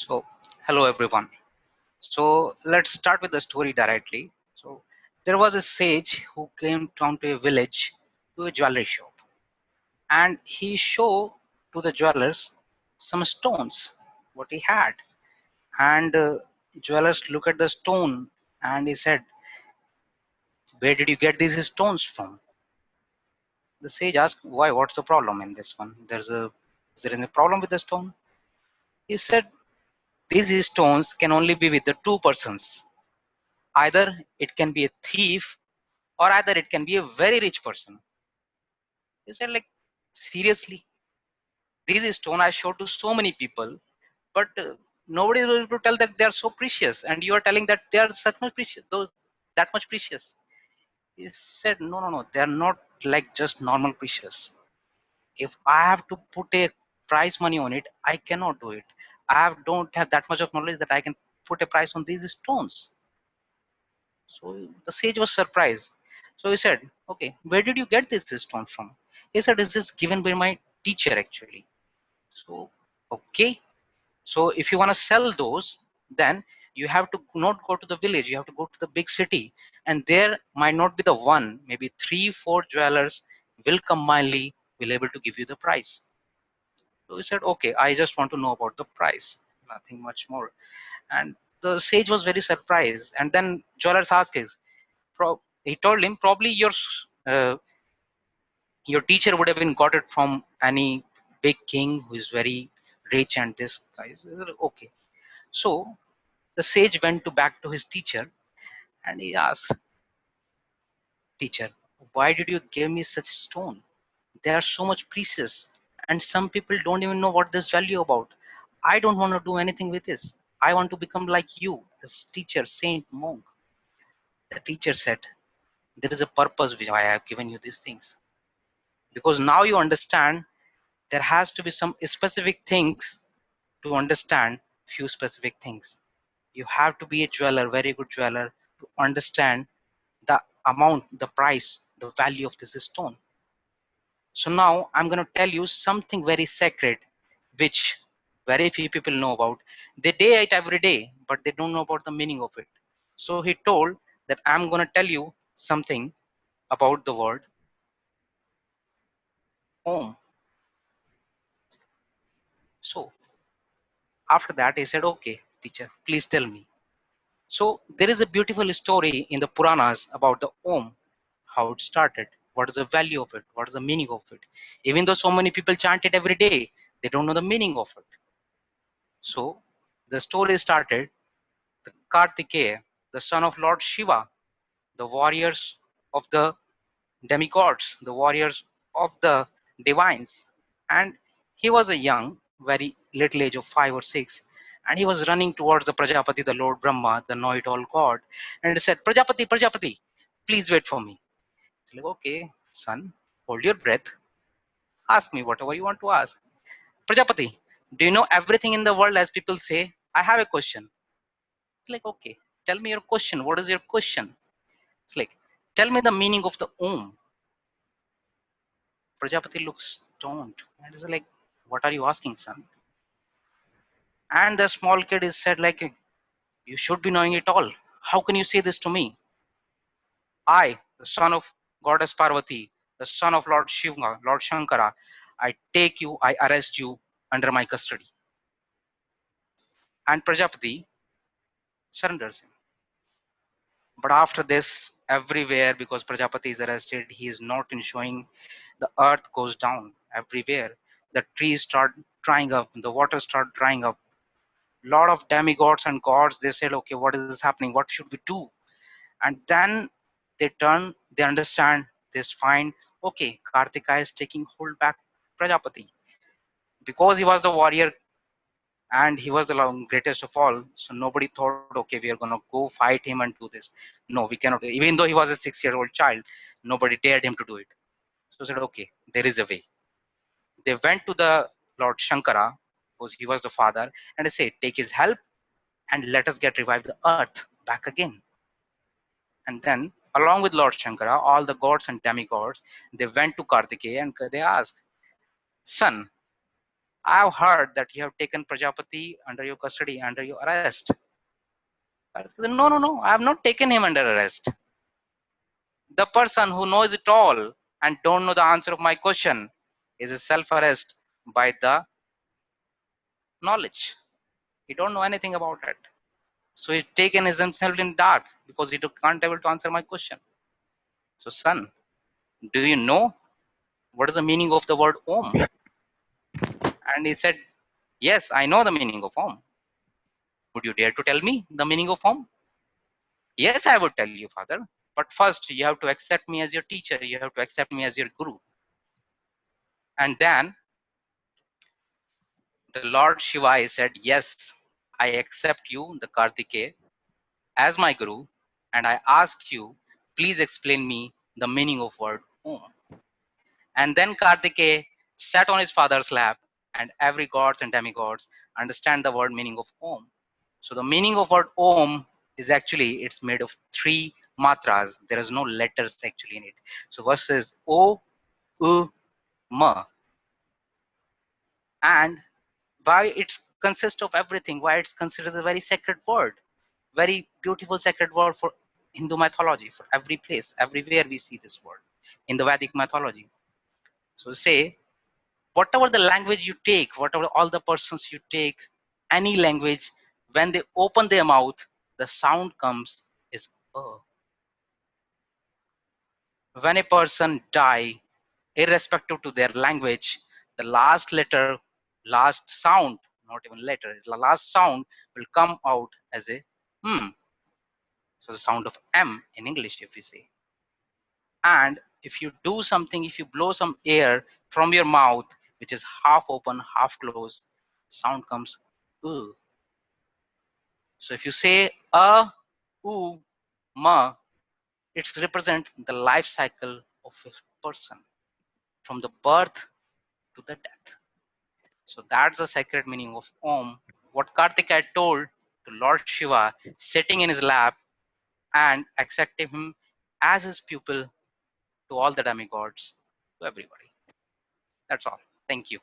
So, hello everyone. So, let's start with the story directly. So, there was a sage who came down to a village to a jewelry shop, and he showed to the jewelers some stones what he had. And jewelers look at the stone, and he said, "Where did you get these stones from?" The sage asked, "Why? What's the problem in this one? Is there any problem with the stone?" He said, "These stones can only be with the two persons. Either it can be a thief or either it can be a very rich person." He said, like, seriously, these stone I showed to so many people, but nobody is able to tell that they are so precious, and you are telling that they are such much precious, those that much precious. He said, no, no, no, they are not like just normal precious. If I have to put a price money on it, I cannot do it. Don't have that much of knowledge that I can put a price on these stones. So the sage was surprised. So he said, "Okay, where did you get this stone from?" He said, "This is given by my teacher actually." So, okay. So if you want to sell those, then you have to not go to the village, you have to go to the big city. And there might not be the one, maybe three, four jewelers will combinedly will able to give you the price. So he said, okay, I just want to know about the price, nothing much more. And the sage was very surprised. And then jewelers asked him, he told him probably uh, your teacher would have been got it from any big king who is very rich, and this guy is okay. So the sage went to back to his teacher, and he asked, "Teacher, why did you give me such stone? They are so much precious, and some people don't even know what this value about. I don't want to do anything with this. I want to become like you, this teacher, saint, monk." The teacher said, "There is a purpose why I have given you these things, because now you understand there has to be some specific things to understand few specific things. You have to be a jeweler, very good jeweler, to understand the amount, the price, the value of this stone." So now I'm going to tell you something very sacred, which very few people know about. They day it every day, but they don't know about the meaning of it. So he told that I'm going to tell you something about the word Om. So after that, he said, "Okay, teacher, please tell me." So there is a beautiful story in the Puranas about the Om, how it started, what is the value of it, what is the meaning of it. Even though so many people chant it every day, they don't know the meaning of it. So the story started, the Kartikeya, the son of Lord Shiva, the warriors of the demigods, the warriors of the divines. And he was a young, very little age of 5 or 6, and he was running towards the Prajapati, the Lord Brahma, the know-it-all God, and he said, "Prajapati, Prajapati, please wait for me." It's like, okay, son, hold your breath. Ask me whatever you want to ask. "Prajapati, do you know everything in the world as people say? I have a question." It's like, okay, tell me your question. What is your question? It's like, tell me the meaning of the Om. Prajapati looks stoned and is like, "What are you asking, son?" And the small kid is said like, "You should be knowing it all. How can you say this to me? I, the son of Goddess Parvati, the son of Lord Shiva, Lord Shankara, I take you, I arrest you under my custody." And Prajapati surrenders him. But after this, everywhere, because Prajapati is arrested, he is not enjoying. The earth goes down everywhere. The trees start drying up, the water start drying up. Lot of demigods and gods, they said, okay, what is this happening? What should we do? And then they turn, they understand, they find, okay, Kartika is taking hold back Prajapati. Because he was the warrior and he was the greatest of all, so nobody thought, okay, we are gonna go fight him and do this. No, we cannot. Even though he was a 6-year-old child, nobody dared him to do it. So said, okay, there is a way. They went to the Lord Shankara, because he was the father, and they said, take his help and let us get revived the earth back again. And then, along with Lord Shankara, all the gods and demigods, they went to Kartikeya and they asked, son, I've heard that you have taken Prajapati under your custody, under your arrest. No, no, no, I have not taken him under arrest. The person who knows it all and don't know the answer of my question is a self-arrest by the knowledge. He don't know anything about it. So he's taken himself in dark because he can't able to answer my question. So son, do you know what is the meaning of the word Om? And he said, yes, I know the meaning of Om. Would you dare to tell me the meaning of Om? Yes, I would tell you, father. But first, you have to accept me as your teacher. You have to accept me as your guru. And then the Lord Shiva said, yes, I accept you, the Kartikeya, as my guru. And I ask you, please explain me the meaning of word Om. And then Kartikeya sat on his father's lap, and every gods and demigods understand the word meaning of Om. So the meaning of word Om is actually, it's made of 3 matras. There is no letters actually in it. So first is O, U, Ma. And why it consists of everything, why it's considered a very sacred word, very beautiful sacred word for Hindu mythology, for every place, everywhere we see this word in the Vedic mythology. So say, whatever the language you take, whatever all the persons you take, any language, when they open their mouth, the sound comes is when a person die, irrespective to their language, the last letter, last sound, not even letter, the last sound will come out as a so the sound of M in English, if you say. And if you do something, if you blow some air from your mouth, which is half open, half closed, sound comes U. So if you say U, ma, it represents the life cycle of a person from the birth to the death. So that's the sacred meaning of Om. What Kartikeya told to Lord Shiva sitting in his lap and accepting him as his pupil to all the demigods, to everybody. That's all. Thank you.